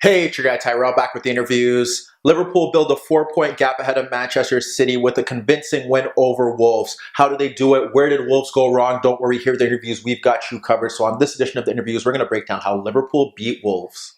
Hey, it's your guy Tyrrell back with the interviews. Liverpool build a 4-point gap ahead of Manchester City with a convincing win over Wolves. How did they do it? Where did Wolves go wrong? Don't worry, here are the interviews. We've got you covered. So on this edition of the interviews, we're going to break down how Liverpool beat Wolves.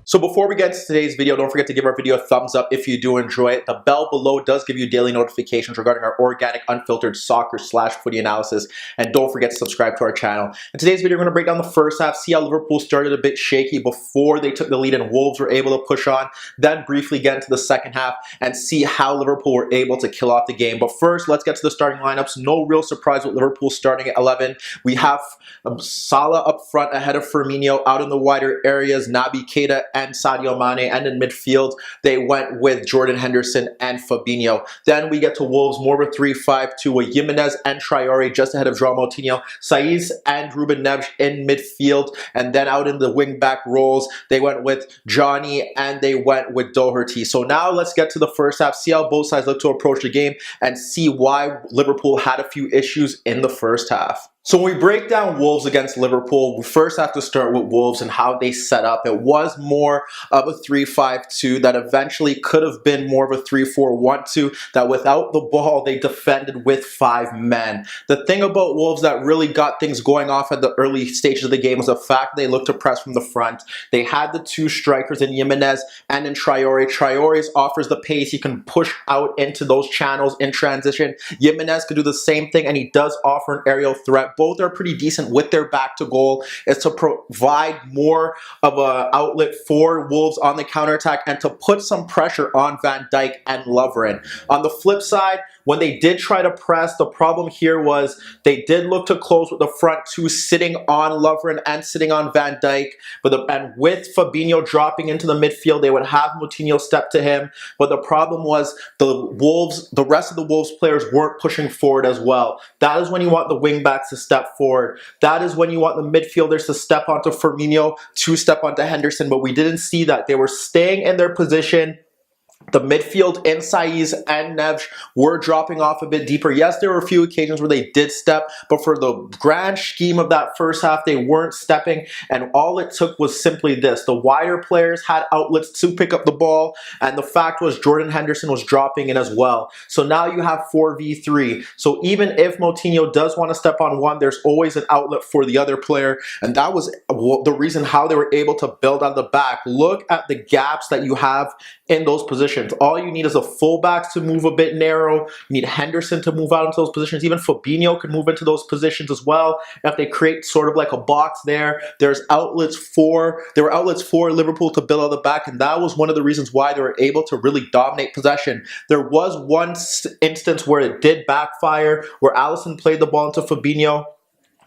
So before we get into today's video, don't forget to give our video a thumbs up if you do enjoy it. The bell below does give you daily notifications regarding our organic, unfiltered soccer/footy analysis. And don't forget to subscribe to our channel. In today's video, we're going to break down the first half, see how Liverpool started a bit shaky before they took the lead and Wolves were able to push on, then briefly get into the second half and see how Liverpool were able to kill off the game. But first, let's get to the starting lineups. No real surprise with Liverpool starting at 11. We have Salah up front ahead of Firmino, out in the wider areas, Naby Keita and Sadio Mane, and in midfield, they went with Jordan Henderson and Fabinho. Then we get to Wolves, more of a 3-5-2 with Jimenez and Traore just ahead of João Moutinho, Saiz and Ruben Neves in midfield, and then out in the wing-back roles, they went with Johnny and they went with Doherty. So now let's get to the first half, see how both sides look to approach the game, and see why Liverpool had a few issues in the first half. So when we break down Wolves against Liverpool, we first have to start with Wolves and how they set up. It was more of a 3-5-2 that eventually could have been more of a 3-4-1-2, that without the ball, they defended with 5 men. The thing about Wolves that really got things going off at the early stages of the game was the fact they looked to press from the front. They had the 2 strikers in Jimenez and in Traore. Traore offers the pace. He can push out into those channels in transition. Jimenez could do the same thing, and he does offer an aerial threat. Both are pretty decent with their back to goal. It's to provide more of an outlet for Wolves on the counterattack and to put some pressure on Van Dijk and Lovren. On the flip side, when they did try to press, the problem here was they did look to close with the front 2 sitting on Lovren and sitting on Van Dijk. And with Fabinho dropping into the midfield, they would have Moutinho step to him. But the problem was the rest of the Wolves players weren't pushing forward as well. That is when you want the wing backs to step forward. That is when you want the midfielders to step onto Firmino, to step onto Henderson. But we didn't see that. They were staying in their position. The midfield in Saiz and Neves were dropping off a bit deeper. Yes, there were a few occasions where they did step, but for the grand scheme of that first half, they weren't stepping, and all it took was simply this. The wider players had outlets to pick up the ball, and the fact was Jordan Henderson was dropping in as well. So now you have 4v3. So even if Moutinho does want to step on one, there's always an outlet for the other player, and that was the reason how they were able to build on the back. Look at the gaps that you have in those positions. All you need is the fullbacks to move a bit narrow. You need Henderson to move out into those positions. Even Fabinho could move into those positions as well. If they create sort of like a box there, there were outlets for Liverpool to build on the back, and that was one of the reasons why they were able to really dominate possession. There was one instance where it did backfire, where Alisson played the ball into Fabinho,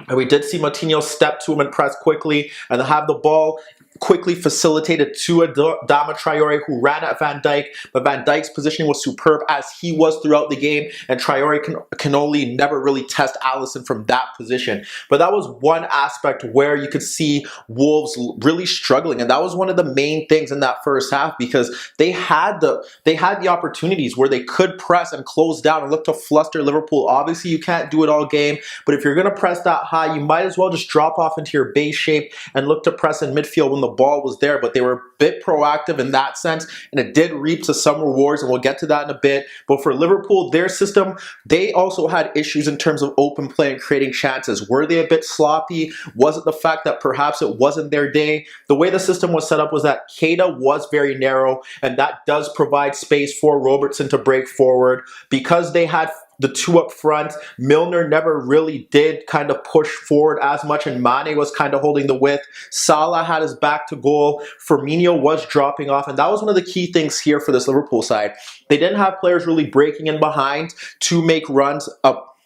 and we did see Moutinho step to him and press quickly and have the ball quickly facilitated to Adama Traore, who ran at Van Dijk, but Van Dijk's positioning was superb as he was throughout the game, and Traore can only never really test Alisson from that position. But that was one aspect where you could see Wolves really struggling, and that was one of the main things in that first half, because they had the opportunities where they could press and close down and look to fluster Liverpool. Obviously, you can't do it all game, but if you're going to press that high, you might as well just drop off into your base shape and look to press in midfield when the ball was there. But they were a bit proactive in that sense, and it did reap to some rewards, and we'll get to that in a bit. But for Liverpool, their system, they also had issues in terms of open play and creating chances. Were they a bit sloppy? Was it the fact that perhaps it wasn't their day? The way the system was set up was that Keita was very narrow, and that does provide space for Robertson to break forward. Because they had the 2 up front, Milner never really did kind of push forward as much, and Mane was kind of holding the width. Salah had his back to goal. Firmino was dropping off, and that was one of the key things here for this Liverpool side. They didn't have players really breaking in behind to make runs up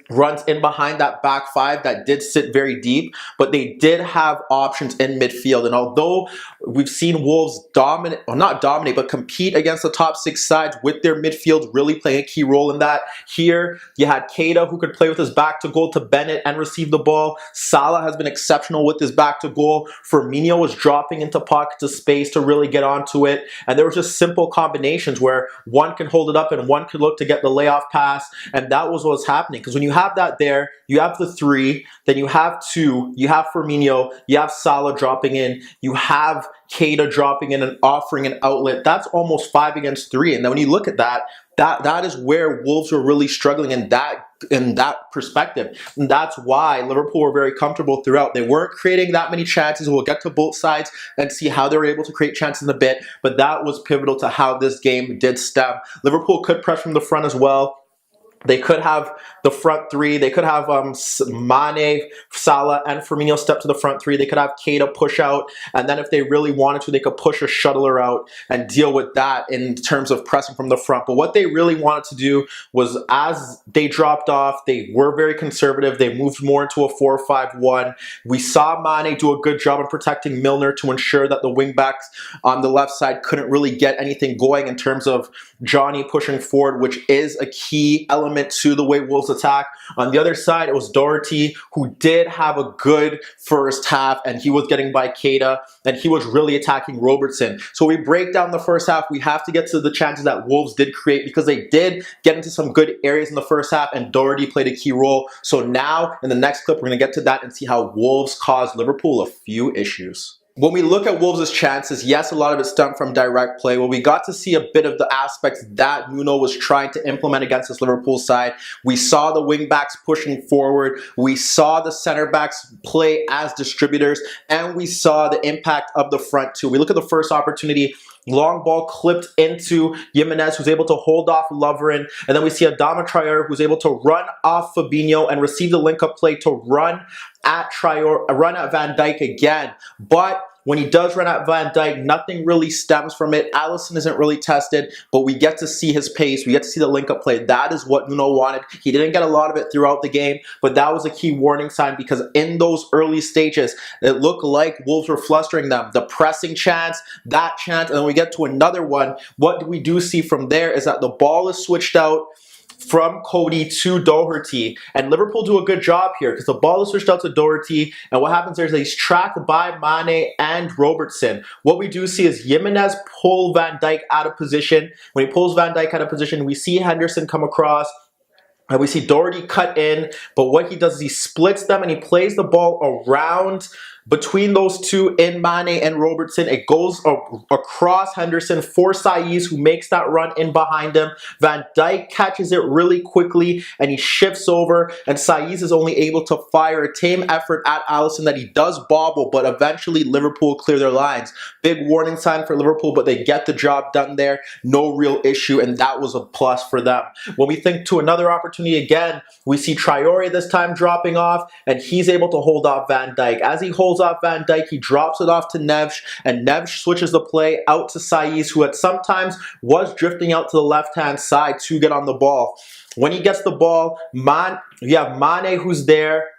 runs in behind that back five that did sit very deep, but they did have options in midfield. And although we've seen Wolves dominate, well, not dominate, but compete against the top six sides with their midfield really playing a key role in that. Here, you had Keita, who could play with his back to goal to Bennett and receive the ball. Salah has been exceptional with his back to goal. Firmino was dropping into pockets of space to really get onto it. And there were just simple combinations where one can hold it up and one could look to get the layoff pass. And that was what was happening. Because when you have that there, you have the three, then you have two, you have Firmino, you have Salah dropping in, you have Keita dropping in and offering an outlet. That's almost 5 against 3. And then when you look at that, that is where Wolves were really struggling in that perspective. And that's why Liverpool were very comfortable throughout. They weren't creating that many chances. We'll get to both sides and see how they were able to create chances in a bit, but that was pivotal to how this game did stem. Liverpool could press from the front as well. They could have the front three. They could have Mane, Salah, and Firmino step to the front three. They could have Keita push out. And then if they really wanted to, they could push a shuttler out and deal with that in terms of pressing from the front. But what they really wanted to do was, as they dropped off, they were very conservative. They moved more into a 4-5-1. We saw Mane do a good job in protecting Milner to ensure that the wingbacks on the left side couldn't really get anything going in terms of Johnny pushing forward, which is a key element to the way Wolves attack. On the other side, it was Doherty, who did have a good first half, and he was getting by Keita, and he was really attacking Robertson. So we break down the first half. We have to get to the chances that Wolves did create, because they did get into some good areas in the first half, and Doherty played a key role. So now, in the next clip, we're going to get to that and see how Wolves caused Liverpool a few issues. When we look at Wolves' chances, yes, a lot of it stemmed from direct play. Well, we got to see a bit of the aspects that Nuno was trying to implement against this Liverpool side. We saw the wing-backs pushing forward. We saw the center-backs play as distributors. And we saw the impact of the front, too. We look at the first opportunity. Long ball clipped into Jimenez, who's able to hold off Lovren. And then we see Adama Traore, who's able to run off Fabinho and receive the link-up play to run at Van Dijk again. But when he does run at Van Dijk, nothing really stems from it. Alisson isn't really tested, but we get to see his pace. We get to see the link-up play. That is what Nuno wanted. He didn't get a lot of it throughout the game, but that was a key warning sign, because in those early stages, it looked like Wolves were flustering them. The pressing chance, that chance, and then we get to another one. What we do see from there is that the ball is switched out from Cody to Doherty, and Liverpool do a good job here because the ball is switched out to Doherty, and what happens there is he's tracked by Mane and Robertson. What we do see is Jimenez pull Van Dijk out of position. When he pulls Van Dijk out of position, we see Henderson come across, and we see Doherty cut in, but what he does is he splits them and he plays the ball around between those two in Mane and Robertson. It goes across Henderson for Saiz, who makes that run in behind him. Van Dijk catches it really quickly and he shifts over, and Saiz is only able to fire a tame effort at Alisson that he does bobble, but eventually Liverpool clear their lines. Big warning sign for Liverpool, but they get the job done there. No real issue, and that was a plus for them. When we think to another opportunity again, we see Traore this time dropping off, and he's able to hold off Van Dijk. As he holds off Van Dijk, he drops it off to Neves, and Neves switches the play out to Saiz, who at sometimes was drifting out to the left-hand side to get on the ball. When he gets the ball, you have Mane who's there,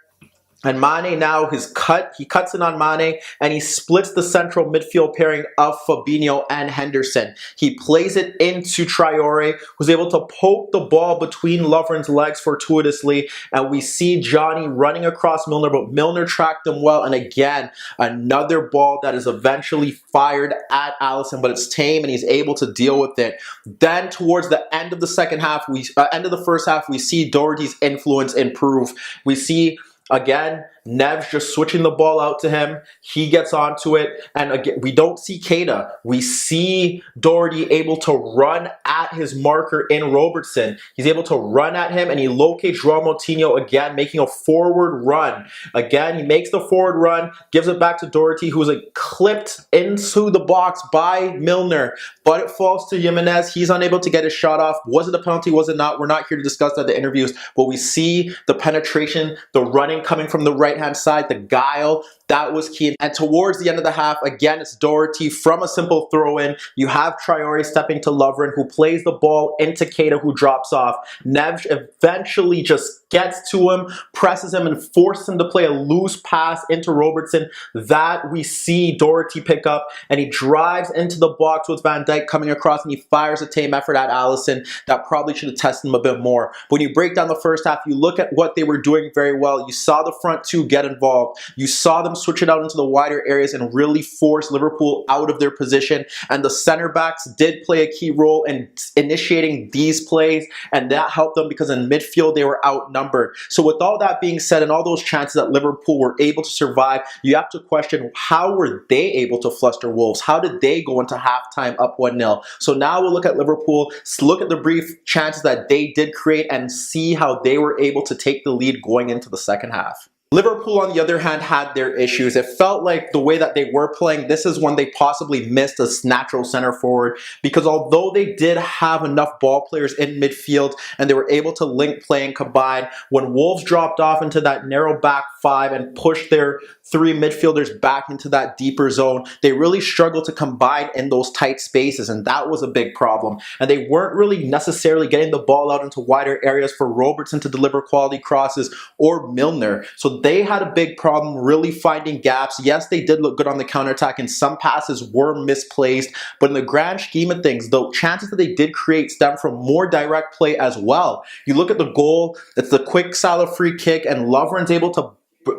and Mane now, he cuts in on Mane, and he splits the central midfield pairing of Fabinho and Henderson. He plays it into Traore, who's able to poke the ball between Lovren's legs fortuitously, and we see Johnny running across Milner, but Milner tracked him well, and again, another ball that is eventually fired at Alisson, but it's tame, and he's able to deal with it. Then, towards the end of the end of the first half, we see Doherty's influence improve. We see again, Neves just switching the ball out to him. He gets onto it. And again, we don't see Keita. We see Doherty able to run at his marker in Robertson. He's able to run at him, and he locates João Moutinho again, making a forward run. Again, he makes the forward run, gives it back to Doherty, who is clipped into the box by Milner. But it falls to Jimenez. He's unable to get his shot off. Was it a penalty? Was it not? We're not here to discuss that in the interviews. But we see the penetration, the running coming from the right right-hand side, the guile, that was key. And towards the end of the half, again, it's Doherty from a simple throw-in. You have Traore stepping to Lovren, who plays the ball into Keita, who drops off. Neves eventually just gets to him, presses him, and forces him to play a loose pass into Robertson. That we see Doherty pick up, and he drives into the box with Van Dijk coming across, and he fires a tame effort at Alisson that probably should have tested him a bit more. But when you break down the first half, you look at what they were doing very well. You saw the front two get involved. You saw them switch it out into the wider areas and really force Liverpool out of their position. And the center backs did play a key role in initiating these plays, and that helped them because in midfield they were outnumbered. So with all that being said, and all those chances that Liverpool were able to survive, you have to question, how were they able to fluster Wolves? How did they go into halftime up 1-0? So now we'll look at Liverpool, look at the brief chances that they did create, and see how they were able to take the lead going into the second half. Liverpool, on the other hand, had their issues. It felt like the way that they were playing, this is when they possibly missed a natural center forward, because although they did have enough ball players in midfield and they were able to link play and combine, when Wolves dropped off into that narrow back five and pushed their three midfielders back into that deeper zone, they really struggled to combine in those tight spaces, and that was a big problem. And they weren't really necessarily getting the ball out into wider areas for Robertson to deliver quality crosses or Milner. So they had a big problem really finding gaps. Yes, they did look good on the counterattack, and some passes were misplaced, but in the grand scheme of things, the chances that they did create stem from more direct play as well. You look at the goal, it's the quick Salah free kick, and Lovren's able to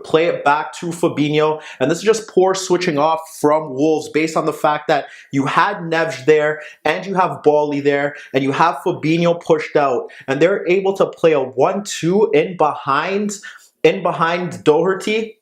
play it back to Fabinho, and this is just poor switching off from Wolves based on the fact that you had Neves there, and you have Bally there, and you have Fabinho pushed out, and they're able to play a 1-2 in behind Doherty,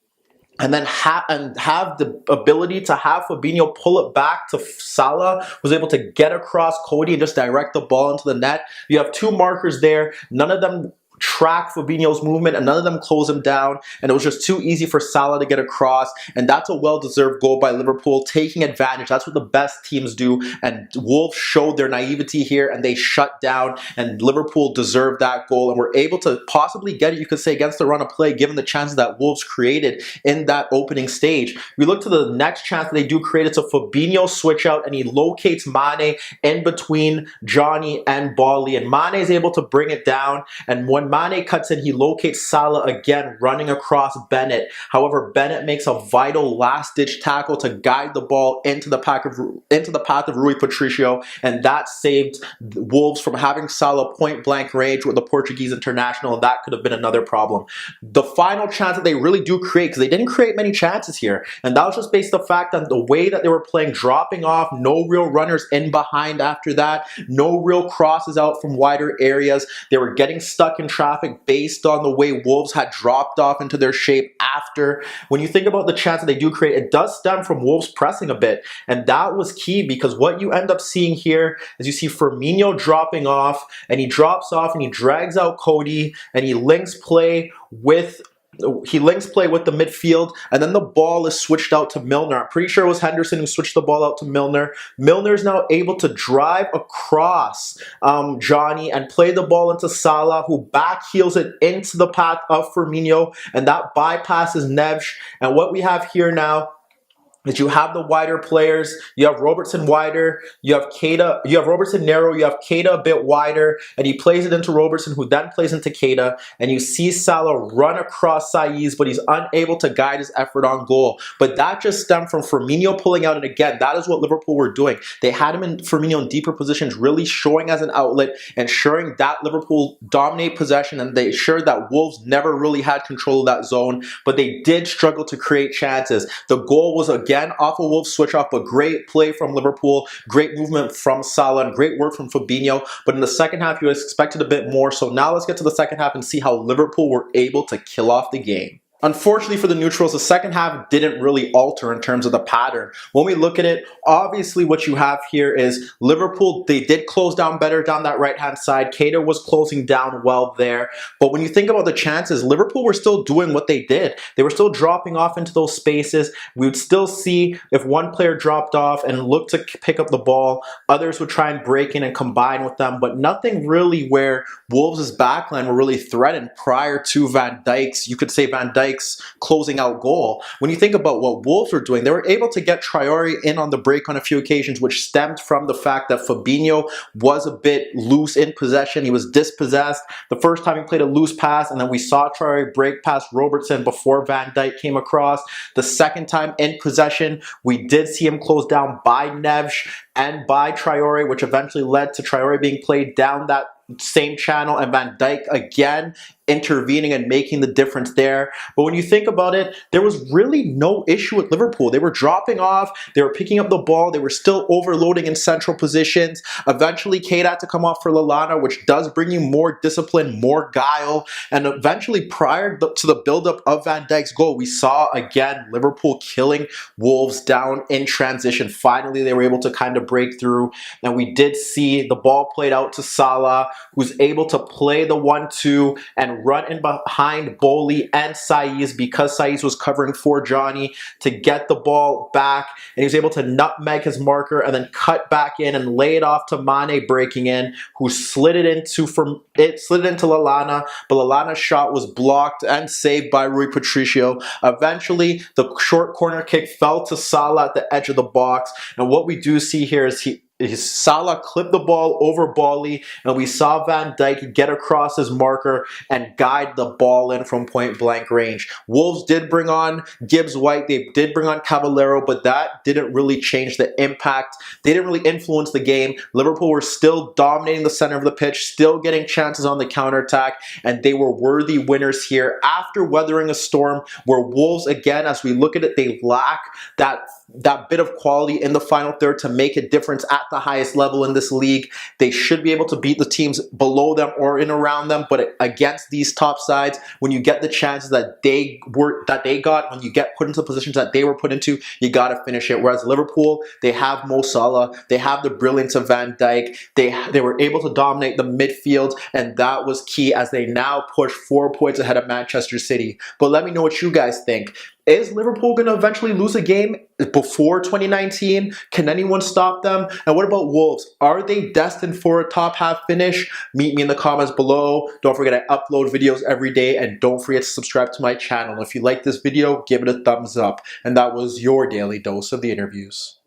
and then have the ability to have Fabinho pull it back to Salah, was able to get across Cody and just direct the ball into the net. You have two markers there, none of them track Fabinho's movement, and none of them close him down, and it was just too easy for Salah to get across, and that's a well-deserved goal by Liverpool, taking advantage. That's what the best teams do, and Wolves showed their naivety here, and they shut down, and Liverpool deserved that goal, and were able to possibly get it, you could say, against the run of play, given the chances that Wolves created in that opening stage. We look to the next chance that they do create. It's a Fabinho switch out, and he locates Mane in between Johnny and Bally, and Mane is able to bring it down, and when Mane cuts in, he locates Salah again, running across Bennett. However, Bennett makes a vital last-ditch tackle to guide the ball into the path of Rui Patricio, and that saved Wolves from having Salah point-blank range with the Portuguese international, and that could have been another problem. The final chance that they really do create, because they didn't create many chances here, and that was just based on the fact that the way that they were playing, dropping off, no real runners in behind after that, no real crosses out from wider areas. They were getting stuck in traffic based on the way Wolves had dropped off into their shape after. When you think about the chance that they do create, it does stem from Wolves pressing a bit, and that was key, because what you end up seeing here is you see Firmino dropping off, and he drops off and he drags out Cody, and he links play with the midfield, and then the ball is switched out to Milner. I'm pretty sure it was Henderson who switched the ball out to Milner. Milner is now able to drive across Johnny and play the ball into Salah, who backheels it into the path of Firmino, and that bypasses Neves. And what we have here now is you have the wider players. You have Robertson wider, you have Keita, you have Robertson narrow, you have Keita a bit wider, and he plays it into Robertson, who then plays into Keita, and you see Salah run across Saiz, but he's unable to guide his effort on goal. But that just stemmed from Firmino pulling out, and again, that is what Liverpool were doing. They had him in Firmino in deeper positions, really showing as an outlet, ensuring that Liverpool dominate possession, and they ensured that Wolves never really had control of that zone, but they did struggle to create chances. The goal was again off a Wolves switch off, but great play from Liverpool, great movement from Salah, and great work from Fabinho. But in the second half, you expected a bit more. So now let's get to the second half and see how Liverpool were able to kill off the game. Unfortunately for the neutrals, the second half didn't really alter in terms of the pattern. When we look at it, obviously what you have here is Liverpool, they did close down better down that right-hand side. Keita was closing down well there. But when you think about the chances, Liverpool were still doing what they did. They were still dropping off into those spaces. We would still see if one player dropped off and looked to pick up the ball, others would try and break in and combine with them. But nothing really where Wolves' backline were really threatened prior to Van Dijk's, you could say Van Dijk Dijk's closing out goal. When you think about what Wolves were doing, they were able to get Traore in on the break on a few occasions, which stemmed from the fact that Fabinho was a bit loose in possession. He was dispossessed. The first time he played a loose pass, and then we saw Traore break past Robertson before Van Dijk came across. The second time in possession, we did see him closed down by Neves and by Traore, which eventually led to Traore being played down that same channel and Van Dijk again intervening and making the difference there. But when you think about it, there was really no issue with Liverpool. They were dropping off, they were picking up the ball, they were still overloading in central positions. Eventually, Kate had to come off for Lallana, which does bring you more discipline, more guile. And eventually, prior to the buildup of Van Dijk's goal, we saw again Liverpool killing Wolves down in transition. Finally, they were able to kind of break through. And we did see the ball played out to Salah, who's able to play the 1-2 and run in behind Bowley and Saiz, because Saiz was covering for Johnny, to get the ball back, and he was able to nutmeg his marker and then cut back in and lay it off to Mane breaking in, who slid it into Lallana, but Lallana's shot was blocked and saved by Rui Patricio. Eventually, the short corner kick fell to Salah at the edge of the box, and what we do see here is Salah clipped the ball over Bowley, and we saw Van Dijk get across his marker and guide the ball in from point blank range. Wolves did bring on Gibbs White, they did bring on Caballero, but that didn't really change the impact. They didn't really influence the game. Liverpool were still dominating the center of the pitch, still getting chances on the counterattack, and they were worthy winners here after weathering a storm where Wolves, again, as we look at it, they lack that bit of quality in the final third to make a difference at the highest level in this league. They should be able to beat the teams below them or in around them, but against these top sides, when you get the chances that they got, when you get put into positions that they were put into, you got to finish it. Whereas Liverpool, they have Mo Salah, they have the brilliance of Van Dijk, they were able to dominate the midfield, and that was key as they now push 4 points ahead of Manchester City. But let me know what you guys think. Is Liverpool going to eventually lose a game before 2019? Can anyone stop them? And what about Wolves? Are they destined for a top half finish? Meet me in the comments below. Don't forget I upload videos every day, and don't forget to subscribe to my channel. If you like this video, give it a thumbs up. And that was your daily dose of the interviews.